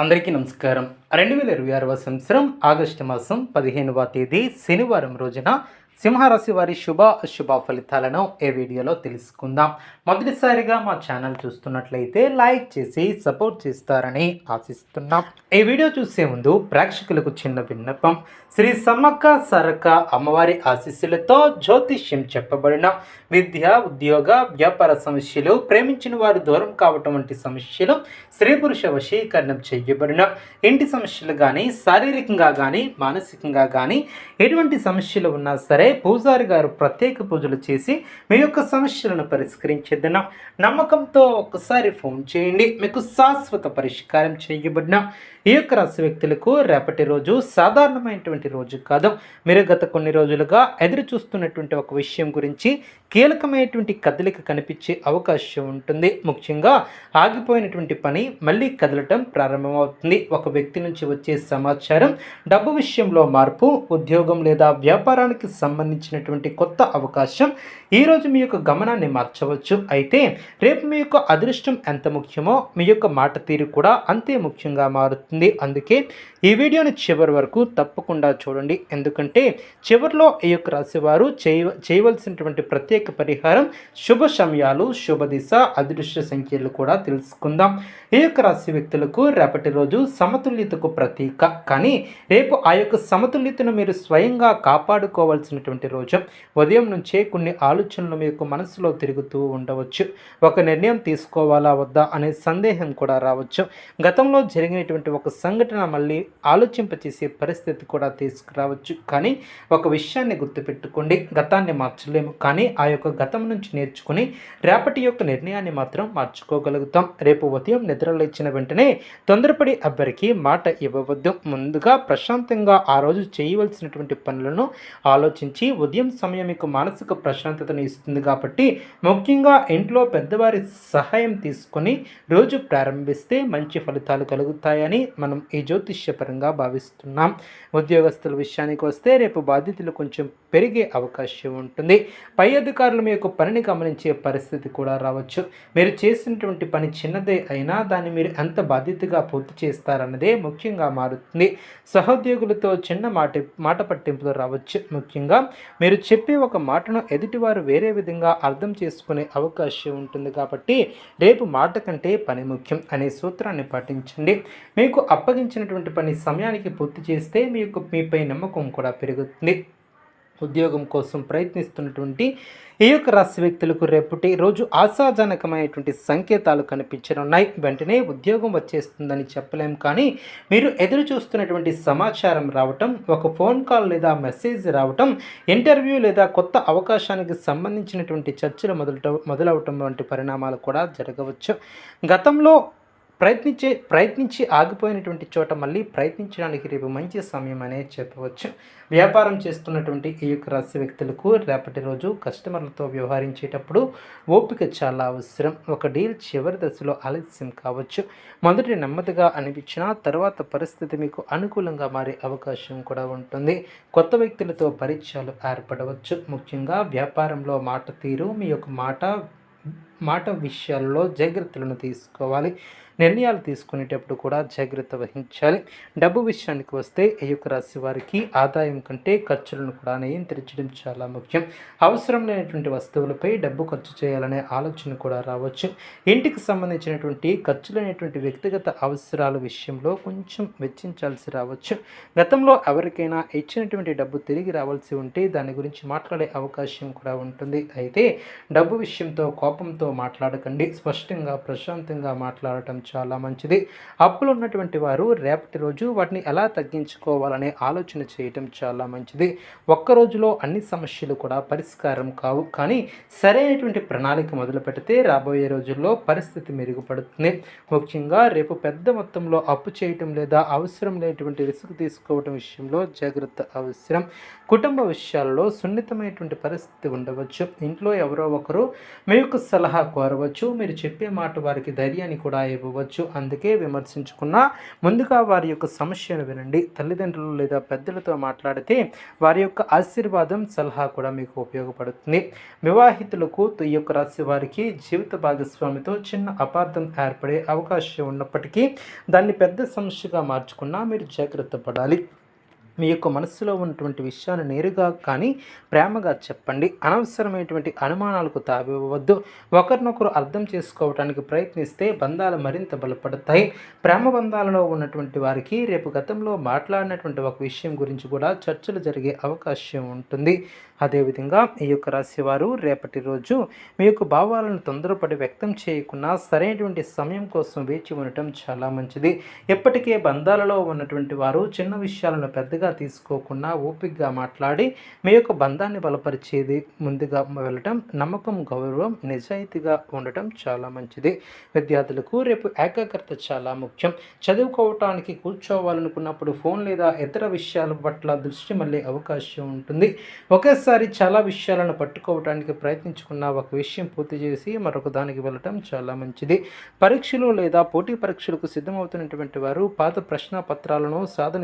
అందరికీ నమస్కారం. 2026వ సంవత్సరం ఆగస్టు మాసం 15వ తేదీ శనివారం రోజున సింహరాశి వారి శుభ అశుభ ఫలితాలను ఈ వీడియోలో తెలుసుకుందాం. మొదటిసారిగా మా ఛానల్ చూస్తున్నట్లయితే లైక్ చేసి సపోర్ట్ చేస్తారని ఆశిస్తున్నాం. ఈ వీడియో చూసే ముందు ప్రేక్షకులకు చిన్న విన్నపం. శ్రీ సమ్మక్క సారక్క అమ్మవారి ఆశీస్సులతో జ్యోతిష్యం చెప్పబడిన విద్య, ఉద్యోగ, వ్యాపార సమస్యలు, ప్రేమించిన వారు దూరం కావటం వంటి సమస్యలు, స్త్రీ పురుష వశీకరణం చేయబడిన ఇంటి సమస్యలు కానీ, శారీరకంగా కానీ, మానసికంగా కానీ ఎటువంటి సమస్యలు ఉన్నా సరే పూజారి గారు ప్రత్యేక పూజలు చేసి మీ యొక్క సమస్యలను పరిష్కరించేద్దాం. నమ్మకంతో ఒక్కసారి ఫోన్ చేయండి, మీకు శాశ్వత పరిష్కారం చేయబడిన ఈ యొక్క రాశి వ్యక్తులకు రేపటి రోజు సాధారణమైనటువంటి రోజు కాదు. మీరు గత కొన్ని రోజులుగా ఎదురు చూస్తున్నటువంటి ఒక విషయం గురించి కీలకమైనటువంటి కదలిక కనిపించే అవకాశం ఉంటుంది. ముఖ్యంగా ఆగిపోయినటువంటి పని మళ్ళీ కదలటం ప్రారంభమవుతుంది. ఒక వ్యక్తి నుంచి వచ్చే సమాచారం, డబ్బు విషయంలో మార్పు, ఉద్యోగం లేదా వ్యాపారానికి సంబంధించినటువంటి కొత్త అవకాశం ఈరోజు మీ యొక్క గమనాన్ని మార్చవచ్చు. అయితే రేపు మీ యొక్క అదృష్టం ఎంత ముఖ్యమో మీ యొక్క మాట తీరు కూడా అంతే ముఖ్యంగా మారుతుంది. అందుకే ఈ వీడియోని చివరి వరకు తప్పకుండా చూడండి. ఎందుకంటే చివరిలో ఈ యొక్క రాశి వారు చేయవలసినటువంటి ప్రత్యేక పరిహారం, శుభ సమయాలు, శుభ దిశ, అదృష్ట సంఖ్యలు కూడా తెలుసుకుందాం. ఈ యొక్క రాశి వ్యక్తులకు రేపటి రోజు సమతుల్యతకు ప్రతీక. కానీ రేపు ఆ యొక్క సమతుల్యతను మీరు స్వయంగా కాపాడుకోవాల్సినటువంటి రోజు. ఉదయం నుంచే కొన్ని ఆలోచనలు మీ యొక్క మనసులో తిరుగుతూ ఉండవచ్చు. ఒక నిర్ణయం తీసుకోవాలా వద్దా అనే సందేహం కూడా రావచ్చు. గతంలో జరిగినటువంటి ఒక సంఘటన మళ్ళీ ఆలోచింపచేసే పరిస్థితి కూడా తీసుకురావచ్చు. కానీ ఒక విషయాన్ని గుర్తుపెట్టుకోండి, గతాన్ని మార్చలేము, కానీ ఆ యొక్క గతం నుంచి నేర్చుకుని రేపటి యొక్క నిర్ణయాన్ని మాత్రం మార్చుకోగలుగుతాం. రేపు ఉదయం నిద్ర లేచిన వెంటనే తొందరపడి ఎవ్వరికీ మాట ఇవ్వవద్దు. ముందుగా ప్రశాంతంగా ఆ రోజు చేయవలసినటువంటి పనులను ఆలోచించి ఉదయం సమయం మీకు మానసిక ప్రశాంతతను ఇస్తుంది. కాబట్టి ముఖ్యంగా ఇంట్లో పెద్దవారి సహాయం తీసుకొని రోజు ప్రారంభిస్తే మంచి ఫలితాలు కలుగుతాయని మనం ఈ జ్యోతిష్యపరంగా భావిస్తున్నాం. ఉద్యోగస్తుల విషయానికి వస్తే రేపు బాధ్యతలు కొంచెం పెరిగే అవకాశం ఉంటుంది. పై అధికారులు మీ యొక్క పనిని గమనించే పరిస్థితి కూడా రావచ్చు. మీరు చేసినటువంటి పని చిన్నదే అయినా దాన్ని మీరు ఎంత బాధ్యతగా పూర్తి చేస్తారన్నదే ముఖ్యంగా మారుతుంది. సహోద్యోగులతో చిన్న మాట పట్టింపులు రావచ్చు. ముఖ్యంగా మీరు చెప్పే ఒక మాటను ఎదుటివారు వేరే విధంగా అర్థం చేసుకునే అవకాశం ఉంటుంది. కాబట్టి రేపు మాట కంటే పని ముఖ్యం అనే సూత్రాన్ని పాటించండి. మీకు అప్పగించినటువంటి పని సమయానికి పూర్తి చేస్తే మీపై నమ్మకం కూడా పెరుగుతుంది. ఉద్యోగం కోసం ప్రయత్నిస్తున్నటువంటి ఈ యొక్క రాశి వ్యక్తులకు రేపటి రోజు ఆశాజనకమైనటువంటి సంకేతాలు కనిపించనున్నాయి. వెంటనే ఉద్యోగం వచ్చేస్తుందని చెప్పలేం, కానీ మీరు ఎదురు చూస్తున్నటువంటి సమాచారం రావటం, ఒక ఫోన్ కాల్ లేదా మెసేజ్ రావటం, ఇంటర్వ్యూ లేదా కొత్త అవకాశానికి సంబంధించినటువంటి చర్చలు మొదలవటం వంటి పరిణామాలు కూడా జరగవచ్చు. గతంలో ప్రయత్నించి ఆగిపోయినటువంటి చోట మళ్ళీ ప్రయత్నించడానికి రేపు మంచి సమయం అనే చెప్పవచ్చు. వ్యాపారం చేస్తున్నటువంటి ఈ యొక్క రాశి వ్యక్తులకు రేపటి రోజు కస్టమర్లతో వ్యవహరించేటప్పుడు ఓపిక చాలా అవసరం. ఒక డీల్ చివరి దశలో ఆలస్యం కావచ్చు. మొదటి నెమ్మదిగా అనిపించినా తర్వాత పరిస్థితి మీకు అనుకూలంగా మారే అవకాశం కూడా ఉంటుంది. కొత్త వ్యక్తులతో పరిచయాలు ఏర్పడవచ్చు. ముఖ్యంగా వ్యాపారంలో మాట తీరు, మీ యొక్క మాట విషయాల్లో జాగ్రత్తలను తీసుకోవాలి. నిర్ణయాలు తీసుకునేటప్పుడు కూడా జాగ్రత్త వహించాలి. డబ్బు విషయానికి వస్తే ఈ యొక్క రాశి వారికి ఆదాయం కంటే ఖర్చులను కూడా నియంత్రించడం చాలా ముఖ్యం. అవసరం లేనటువంటి వస్తువులపై డబ్బు ఖర్చు చేయాలనే ఆలోచన కూడా రావచ్చు. ఇంటికి సంబంధించినటువంటి ఖర్చులైనటువంటి వ్యక్తిగత అవసరాల విషయంలో కొంచెం వెచ్చించాల్సి రావచ్చు. గతంలో ఎవరికైనా ఇచ్చినటువంటి డబ్బు తిరిగి రావాల్సి ఉంటే దాని గురించి మాట్లాడే అవకాశం కూడా ఉంటుంది. అయితే డబ్బు విషయంతో కోపంతో మాట్లాడకండి. స్పష్టంగా ప్రశాంతంగా మాట్లాడటం చాలా మంచిది. అప్పులు ఉన్నటువంటి వారు రేపటి రోజు వాటిని ఎలా తగ్గించుకోవాలనే ఆలోచన చేయటం చాలా మంచిది. ఒక్క రోజులో అన్ని సమస్యలు కూడా పరిష్కారం కావు, కానీ సరైనటువంటి ప్రణాళిక మొదలు పెడితే రాబోయే రోజుల్లో పరిస్థితి మెరుగుపడుతుంది. ముఖ్యంగా రేపు పెద్ద మొత్తంలో అప్పు చేయటం లేదా అవసరం లేనటువంటి రిస్క్ తీసుకోవటం విషయంలో జాగ్రత్త అవసరం. కుటుంబ విషయాల్లో సున్నితమైనటువంటి పరిస్థితి ఉండవచ్చు. ఇంట్లో ఎవరో ఒకరు మీ యొక్క సలహా సలహా కోరవచ్చు. మీరు చెప్పే మాట వారికి ధైర్యాన్ని కూడా ఇవ్వవచ్చు. అందుకే విమర్శించుకున్నా ముందుగా వారి యొక్క సమస్యను వినండి. తల్లిదండ్రులు లేదా పెద్దలతో మాట్లాడితే వారి యొక్క ఆశీర్వాదం, సలహా కూడా మీకు ఉపయోగపడుతుంది. వివాహితులకు ఈ యొక్క రాశి వారికి జీవిత భాగస్వామితో చిన్న అపార్థం ఏర్పడే అవకాశం ఉన్నప్పటికీ దాన్ని పెద్ద సమస్యగా మార్చుకున్నా మీరు జాగ్రత్త పడాలి. మీ యొక్క మనస్సులో ఉన్నటువంటి విషయాన్ని నేరుగా కానీ ప్రేమగా చెప్పండి. అనవసరమైనటువంటి అనుమానాలకు తావివ్వవద్దు. ఒకరినొకరు అర్థం చేసుకోవడానికి ప్రయత్నిస్తే బంధాలు మరింత బలపడతాయి. ప్రేమ బంధాలలో ఉన్నటువంటి వారికి రేపు గతంలో మాట్లాడినటువంటి ఒక విషయం గురించి కూడా చర్చలు జరిగే అవకాశం ఉంటుంది. అదేవిధంగా ఈ యొక్క రాశివారు రేపటి రోజు మీ యొక్క భావాలను తొందరపడి వ్యక్తం చేయకుండా సరైనటువంటి సమయం కోసం వేచి ఉండటం చాలా మంచిది. ఎప్పటికే బంధాలలో ఉన్నటువంటి వారు చిన్న విషయాలను పెద్దగా తీసుకోకుండా ఓపికగా మాట్లాడి మీ యొక్క బంధాన్ని బలపరిచేది ముందుగా వెళ్ళటం, నమ్మకం, గౌరవం, నిజాయితీగా ఉండటం చాలా మంచిది. విద్యార్థులకు రేపు ఏకాగ్రత చాలా ముఖ్యం. చదువుకోవటానికి కూర్చోవాలనుకున్నప్పుడు ఫోన్ లేదా ఇతర విషయాల పట్ల దృష్టి మళ్ళీ అవకాశం ఉంటుంది. ఒకేసారి చాలా విషయాలను పట్టుకోవడానికి ప్రయత్నించుకున్న ఒక విషయం పూర్తి చేసి మరొక దానికి వెళ్ళటం చాలా మంచిది. పరీక్షలు లేదా పోటీ పరీక్షలకు సిద్ధమవుతున్నటువంటి వారు పాత ప్రశ్న పత్రాలను సాధన